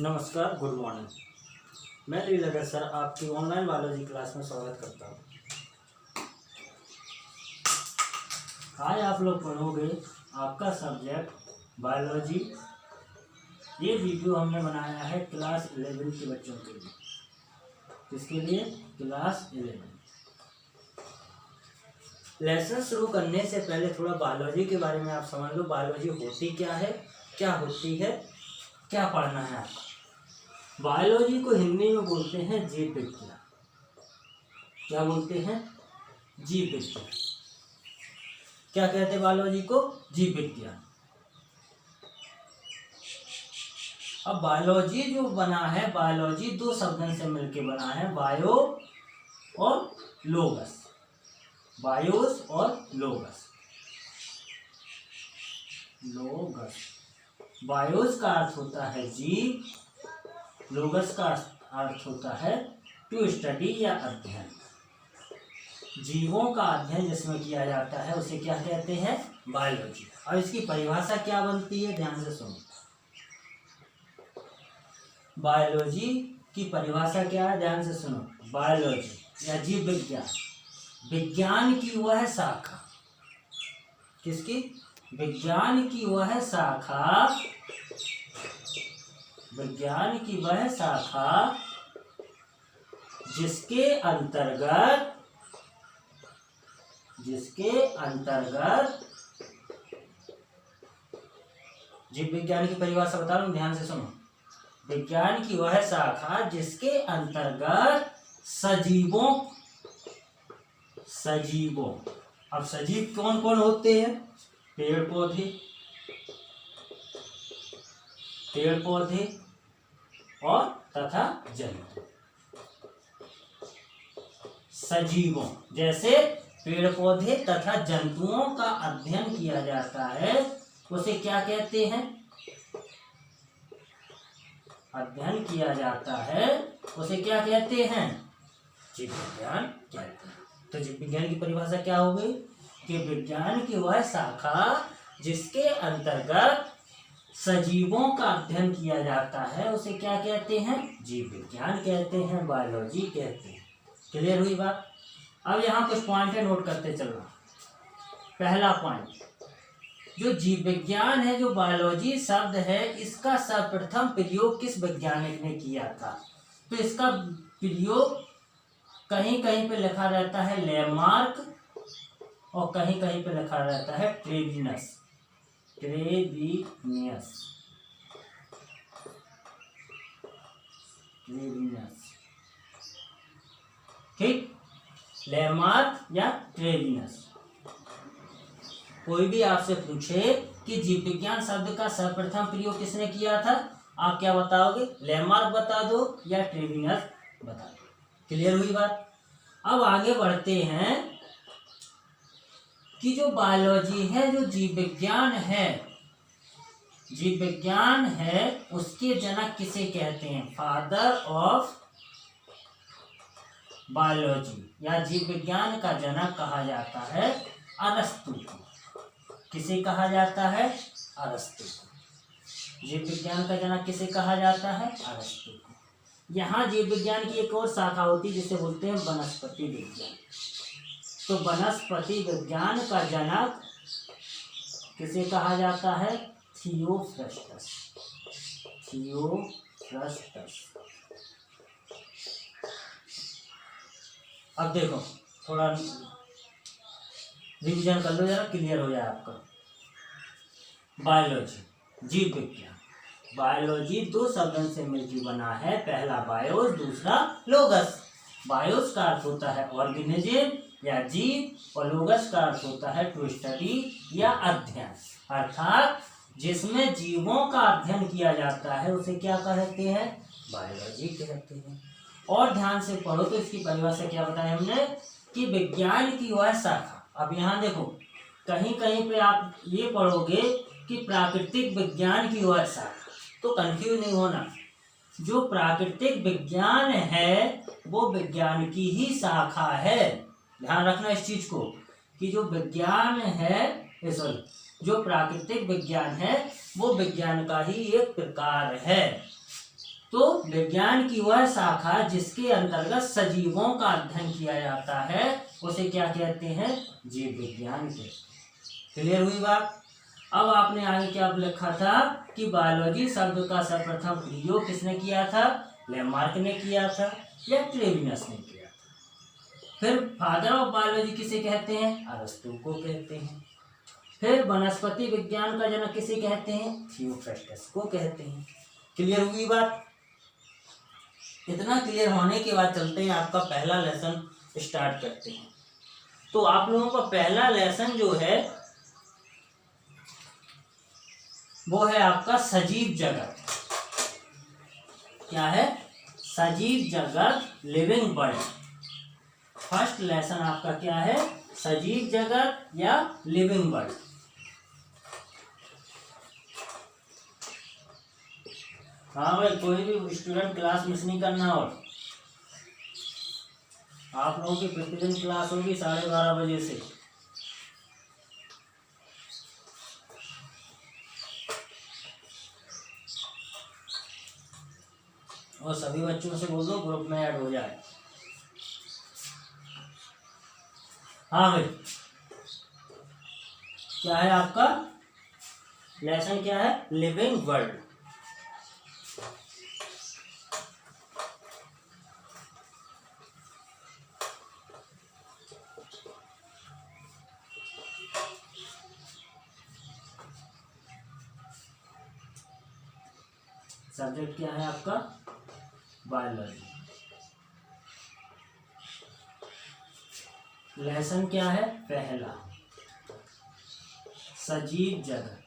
नमस्कार, good morning. मैं Leeladhar sir आपकी ऑनलाइन बायोलॉजी क्लास में स्वागत करता हूँ। आज आप लोग पढ़ोगे आपका सब्जेक्ट बायोलॉजी। ये वीडियो हमने बनाया है क्लास 11 के बच्चों के लिए। किसके लिए? क्लास 11। लेसन शुरू करने से पहले थोड़ा बायोलॉजी के बारे में आप समझ लो। बायोलॉजी होती क्या है, क्या होती है, क्या पढ़ना है आपको। बायोलॉजी को हिंदी में बोलते हैं जीव विज्ञान। क्या बोलते हैं? जीव विज्ञान। क्या कहते हैं बायोलॉजी को? जीव विज्ञान। अब बायोलॉजी जो बना है, बायोलॉजी दो शब्दों से मिलकर बना है, बायो और लोगस। बायोस और लोगस। लोगस। बायोस का अर्थ होता है जीव, लोगस का अर्थ होता है टू स्टडी या अध्ययन। जीवों का अध्ययन जिसमें किया जाता है उसे क्या कहते हैं? बायोलॉजी। और इसकी परिभाषा क्या बनती है? ध्यान से सुनो। बायोलॉजी की परिभाषा क्या है? ध्यान से सुनो। बायोलॉजी या जीव विज्ञान, विज्ञान की वह शाखा। किसकी? विज्ञान की वह शाखा। विज्ञान की वह शाखा जिसके अंतर्गत जीव विज्ञान की परिभाषा बता रहा हूं, ध्यान से सुनो। विज्ञान की वह शाखा जिसके अंतर्गत सजीवों। अब सजीव कौन कौन होते हैं? पेड़ पौधे और तथा जंतु। सजीवों जैसे पेड़ पौधे तथा जंतुओं का अध्ययन किया जाता है उसे क्या कहते हैं? अध्ययन किया जाता है उसे क्या कहते हैं? जीव विज्ञान कहते हैं। तो जीव विज्ञान की परिभाषा क्या हो गई कि विज्ञान की वह शाखा जिसके अंतर्गत सजीवों का अध्ययन किया जाता है उसे क्या कहते हैं? जीव विज्ञान कहते हैं, बायोलॉजी कहते हैं। क्लियर हुई बात? अब यहाँ कुछ पॉइंट है, नोट करते चलना। पहला पॉइंट, जो जीव विज्ञान है, जो बायोलॉजी शब्द है, इसका सर्वप्रथम प्रयोग किस वैज्ञानिक ने किया था? तो इसका प्रयोग कहीं कहीं पे लिखा रहता है लेमार्क और कहीं कहीं पे लिखा रहता है ट्रेविनस। ठीक, लेमार्क या ट्रेविनस। कोई भी आपसे पूछे कि जीव विज्ञान शब्द का सर्वप्रथम प्रयोग किसने किया था, आप क्या बताओगे? लेमार्क बता दो या ट्रेविनस बता दो। क्लियर हुई बात? अब आगे बढ़ते हैं कि जो बायोलॉजी है, जो जीव विज्ञान है, उसके जनक किसे कहते हैं? फादर ऑफ बायोलॉजी या जीव विज्ञान का जनक कहा जाता है अरस्तु को। किसे कहा जाता है? अरस्तु को। जीव विज्ञान का जनक किसे कहा जाता है? अरस्तु को। यहाँ जीव विज्ञान की एक और शाखा होती है जिसे बोलते हैं वनस्पति विज्ञान। तो वनस्पति विज्ञान का जनक किसे कहा जाता है? थियोफ्रस्टस। अब देखो, थोड़ा रिवीजन कर लो जरा, क्लियर हो जाए आपका। बायोलॉजी, जीव विज्ञान। बायोलॉजी दो शब्दों से मिलकर बना है, पहला बायोस, दूसरा लोगस। बायोस का अर्थ होता है ऑर्गेनिज्म या जीव और लोगस का अर्थ होता है टू स्टडी या अध्ययन। अर्थात जिसमें जीवों का अध्ययन किया जाता है उसे क्या कहते हैं? बायोलॉजी कहते हैं। और ध्यान से पढ़ो तो इसकी परिभाषा क्या बताया हमने कि विज्ञान की वह शाखा। अब यहाँ देखो, कहीं कहीं पे आप ये पढ़ोगे कि प्राकृतिक विज्ञान की वह शाखा, तो कंफ्यूज नहीं होना। जो प्राकृतिक विज्ञान है वो विज्ञान की ही शाखा है। ध्यान रखना इस चीज को कि जो विज्ञान है, जो प्राकृतिक विज्ञान है वो विज्ञान का ही एक प्रकार है। तो विज्ञान की वह शाखा जिसके अंतर्गत सजीवों का अध्ययन किया जाता है उसे क्या कहते हैं? जीव विज्ञान कहते हैं। क्लियर हुई बात? अब आपने आगे क्या लिखा था कि बायोलॉजी शब्द का सर्वप्रथम प्रयोग किसने किया था? लैमार्क ने किया था या क्लेविनस ने किया था। फिर फादर ऑफ बायोलॉजी किसे कहते हैं? अरस्तु को कहते हैं। फिर वनस्पति विज्ञान का जनक किसे कहते हैं? थियोफ्रास्टस को कहते हैं। क्लियर हुई बात? इतना क्लियर होने के बाद चलते हैं आपका पहला लेसन स्टार्ट करते हैं। तो आप लोगों का पहला लेसन जो है वो है आपका सजीव जगत। क्या है? सजीव जगत, लिविंग वर्ल्ड। फर्स्ट लेसन आपका क्या है? सजीव जगत या लिविंग वर्ल्ड। हाँ भाई, कोई भी स्टूडेंट क्लास मिस नहीं करना। और आप लोगों की प्रतिदिन क्लास होगी 12:30 बजे से। और सभी बच्चों से बोल दो ग्रुप में ऐड हो जाए। हाँ भाई, क्या है आपका लेसन? क्या है? Living world. सब्जेक्ट क्या है आपका? बायोलॉजी। लेसन क्या है? पहला, सजीव जगत।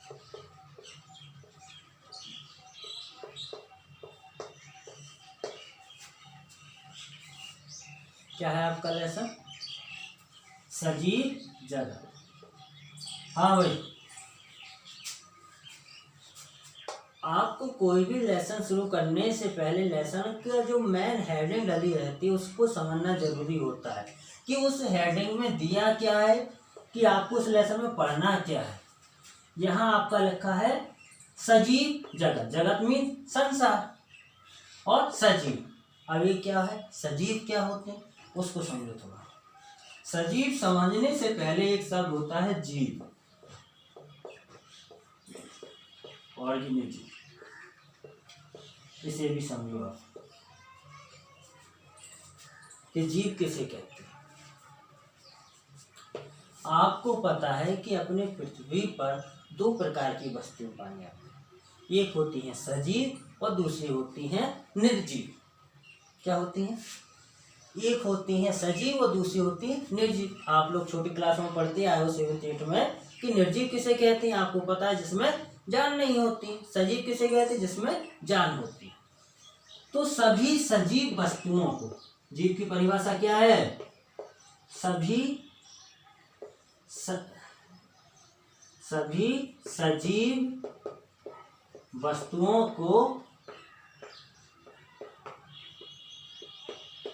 क्या है आपका लेसन? सजीव जगत। हाँ भाई, आपको कोई भी लेसन शुरू करने से पहले लेसन का जो मेन हेडिंग डली रहती है उसको समझना जरूरी होता है कि उस हेडिंग में दिया क्या है, कि आपको उस लेसन में पढ़ना क्या है। यहाँ आपका लिखा है सजीव जगत। जगत मीन संसार, और सजीव। अब ये क्या है? सजीव क्या होते हैं उसको समझो थोड़ा। सजीव समझने से पहले एक शब्द होता है जीव, ऑर्गेनिज्म। इसे भी समझो आप कि जीव किसे कहते हैं। आपको पता है कि अपने पृथ्वी पर दो प्रकार की वस्तुएं पाई जाती हैं। एक होती हैं सजीव और दूसरी होती हैं निर्जीव। क्या होती हैं? एक होती हैं सजीव और दूसरी होती है निर्जीव। आप लोग छोटी क्लास में पढ़ते आए हो 7th 8th में कि निर्जीव किसे कहते हैं? आपको पता है, जिसमें जान नहीं होती। सजीव किसे कहते हैं? जिसमें जान होती। तो सभी सजीव वस्तुओं को, जीव की परिभाषा क्या है? सभी सजीव वस्तुओं को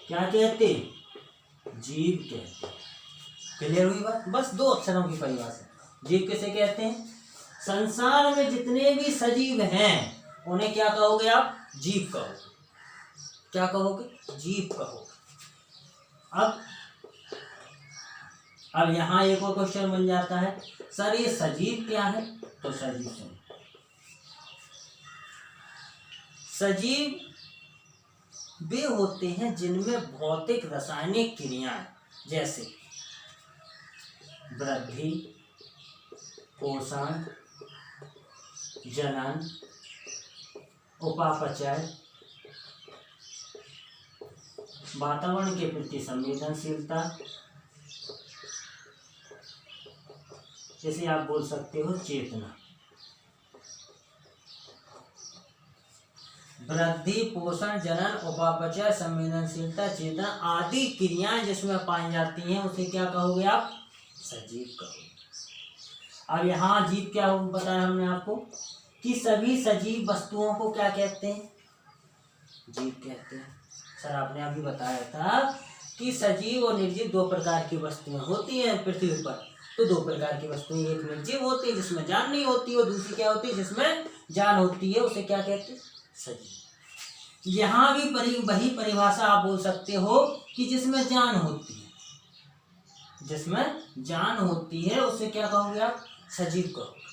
क्या कहते? जीव कहते। क्लियर हुई बात? बस 2 अक्षरों की परिभाषा। जीव किसे कहते हैं? संसार में जितने भी सजीव हैं उन्हें क्या कहोगे आप? जीव कहोगे। क्या कहोगे? जीव कहोगे। अब यहाँ एक और क्वेश्चन बन जाता है, सर ये सजीव क्या है? तो सजीव सुनो, सजीव वे होते हैं जिनमें भौतिक रासायनिक क्रियाएं जैसे वृद्धि, पोषण, जनन, उपापचय, वातावरण के प्रति संवेदनशीलता, जैसे आप बोल सकते हो चेतना। वृद्धि, पोषण, जनन, उपापचय, संवेदनशीलता, चेतना आदि क्रियाएं जिसमें पाई जाती हैं उसे क्या कहोगे आप? सजीव कहोगे। अब यहाँ जीव क्या बताया हमने आपको कि सभी सजीव वस्तुओं को क्या कहते हैं? जीव कहते हैं। सर आपने अभी बताया था कि सजीव और निर्जीव 2 प्रकार की वस्तुएं होती हैं पृथ्वी पर। तो 2 प्रकार की वस्तुएं, एक निर्जीव होती है जिसमें जान नहीं होती और दूसरी क्या होती है जिसमें जान होती है, उसे क्या कहते हैं? सजीव। यहाँ भी वही परिभाषा आप बोल सकते हो कि जिसमें जान होती है, जिसमें जान होती है उसे क्या कहोगे आप? सजीव कहोगे।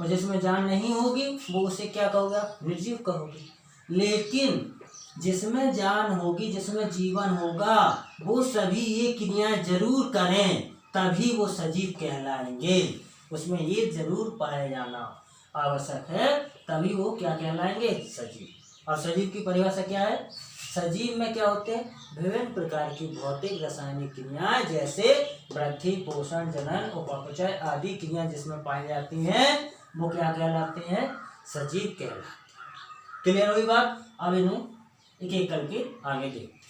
और जिसमें जान नहीं होगी वो उसे क्या कहोगे आप? निर्जीव कहोगे। लेकिन जिसमें जान होगी, जिसमें जीवन होगा, वो सभी ये क्रियाएं जरूर करें तभी वो सजीव कहलाएंगे। उसमें ये जरूर पाया जाना आवश्यक है, तभी वो क्या कहलाएंगे? सजीव। और सजीव की परिभाषा क्या है? सजीव में क्या होते हैं? विभिन्न प्रकार की भौतिक रासायनिक क्रियाएं, जैसे वृद्धि, पोषण, जनन, उपापचय आदि क्रियाएं जिसमें पाई जाती हैं वो क्या कहलाते हैं? सजीव कहलाते हैं। क्लियर हुई बात? अब इन्हें एक एक करके आगे देखते हैं।